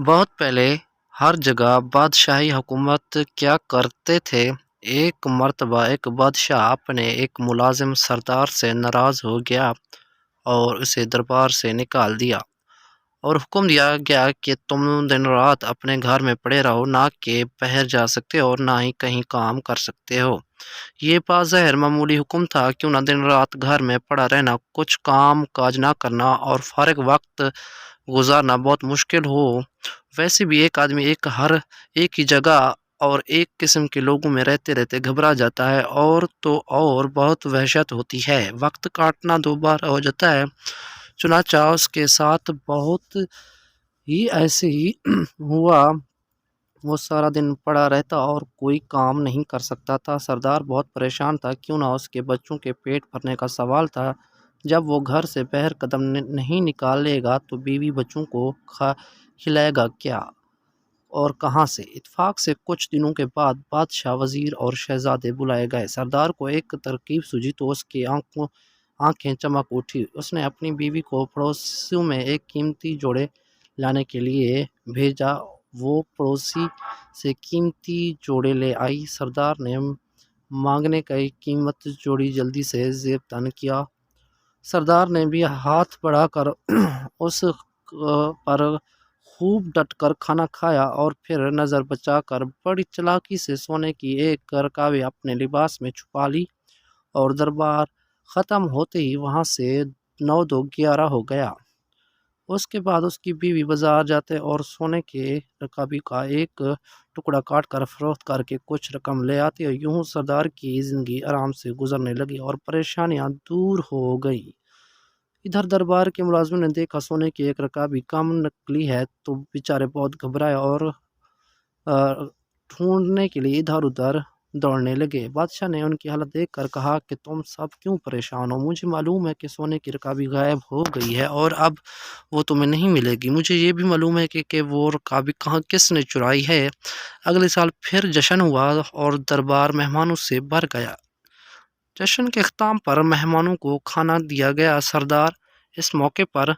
بہت پہلے ہر جگہ بادشاہی حکومت کیا کرتے تھے۔ ایک مرتبہ ایک بادشاہ اپنے ایک ملازم سردار سے ناراض ہو گیا اور اسے دربار سے نکال دیا اور حکم دیا گیا کہ تم دن رات اپنے گھر میں پڑے رہو، نہ کہ باہر جا سکتے اور نہ ہی کہیں کام کر سکتے ہو۔ یہ بظاہر معمولی حکم تھا، کیوں نہ دن رات گھر میں پڑا رہنا، کچھ کام کاج نہ کرنا اور فارغ وقت گزارنا بہت مشکل ہو۔ ویسے بھی ایک آدمی ایک ہی جگہ اور ایک قسم کے لوگوں میں رہتے رہتے گھبرا جاتا ہے اور تو اور بہت وحشت ہوتی ہے۔ وقت کاٹنا دوبارہ ہو جاتا ہے۔ چنانچہ اس کے ساتھ بہت ہی ایسے ہی ہوا۔ وہ سارا دن پڑا رہتا اور کوئی کام نہیں کر سکتا تھا۔ سردار بہت پریشان تھا، کیوں نہ اس کے بچوں کے پیٹ بھرنے کا سوال تھا۔ جب وہ گھر سے باہر قدم نہیں نکالے گا تو بیوی بچوں کو کھلائے گا کیا اور کہاں سے؟ اتفاق سے کچھ دنوں کے بعد بادشاہ، وزیر اور شہزادے بلائے گئے۔ سردار کو ایک ترکیب سوجھی تو اس کی آنکھیں چمک اٹھی۔ اس نے اپنی بیوی کو پڑوسیوں میں ایک قیمتی جوڑے لانے کے لیے بھیجا۔ وہ پڑوسی سے قیمتی جوڑے لے آئی۔ سردار نے مانگنے کی قیمتی جوڑی جلدی سے زیب تن کیا۔ سردار نے بھی ہاتھ بڑھا کر اس پر خوب ڈٹ کر کھانا کھایا اور پھر نظر بچا کر بڑی چالاکی سے سونے کی ایک رکاوی اپنے لباس میں چھپا لی اور دربار ختم ہوتے ہی وہاں سے 9 دو 11 ہو گیا۔ اس کے بعد اس کی بیوی بازار جاتے اور سونے کے رکاوی کا ایک ٹکڑا کاٹ کر فروخت کر کے کچھ رقم لے آتی اور یوں سردار کی زندگی آرام سے گزرنے لگی اور پریشانیاں دور ہو گئی۔ ادھر دربار کے ملازموں نے دیکھا سونے کی ایک رکاوی کم نکلی ہے تو بیچارے بہت گھبرائے اور ڈھونڈنے کے لیے ادھر ادھر دوڑنے لگے۔ بادشاہ نے ان کی حالت دیکھ کر کہا کہ تم سب کیوں پریشان ہو؟ مجھے معلوم ہے کہ سونے کی رکاوی غائب ہو گئی ہے اور اب وہ تمہیں نہیں ملے گی۔ مجھے یہ بھی معلوم ہے کہ وہ رکاوی کس نے چرائی ہے۔ اگلے سال پھر جشن ہوا اور دربار مہمانوں سے بھر گیا۔ جشن کے اختتام پر مہمانوں کو کھانا دیا گیا۔ سردار اس موقع پر